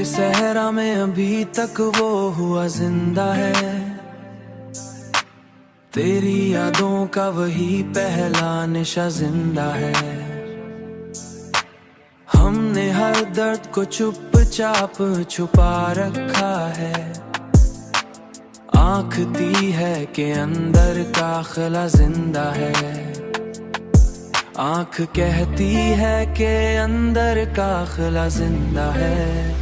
के सहरा में अभी तक वो हुआ जिंदा है। तेरी यादों का वही पहला निशा जिंदा है। हमने हर दर्द को चुपचाप छुपा रखा है। आँख दी है कि अंदर का खला जिंदा है। आँख कहती है कि अंदर का खला जिंदा है।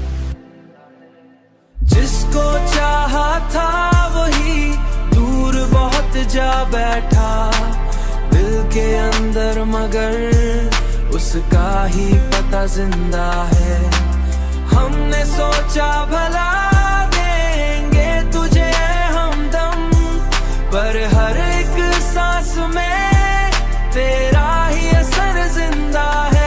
जिसको चाहा था वही दूर बहुत जा बैठा दिल के अंदर, मगर उसका ही पता जिंदा है। हमने सोचा भला देंगे तुझे हमदम, पर हर एक सांस में तेरा ही असर जिंदा है।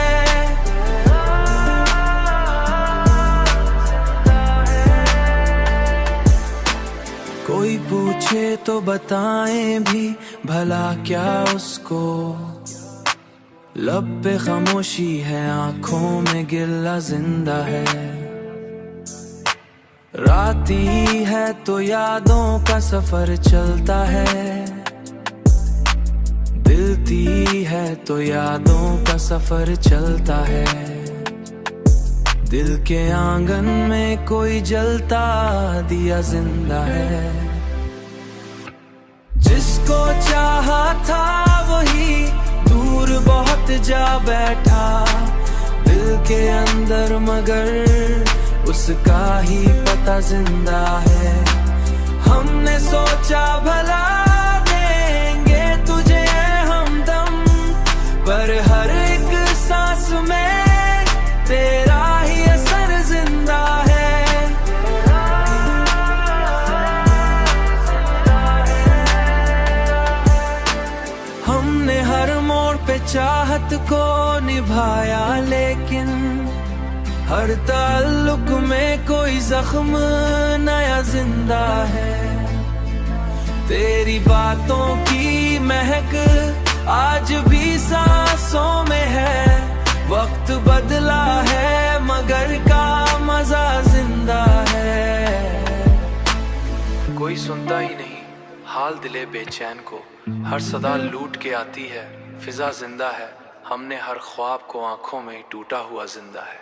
कोई पूछे तो बताएं भी भला क्या उसको, लब पे खामोशी है आंखों में गिला जिंदा है। राती है तो यादों का सफर चलता है। दिलती है तो यादों का सफर चलता है। दिल के आंगन में कोई जलता दिया जिंदा है। जिसको चाहा था वही दूर बहुत जा बैठा दिल के अंदर, मगर उसका ही पता जिंदा है। हमने सोचा भला देंगे तुझे हमदम, पर हर एक सांस में तेरा ही असर जिंदा है। हमने हर मोड़ पे चाहत को निभाया, लेकिन हर ताल्लुक में कोई जख्म नया जिंदा है। तेरी बातों की महक आज भी सांसों में है। वक्त बदला है मगर का मजा जिंदा है। कोई सुनता ही नहीं हाल दिले बेचैन को, हर सदा लूट के आती है फिजा जिंदा है। हमने हर ख्वाब को आंखों में टूटा हुआ जिंदा है।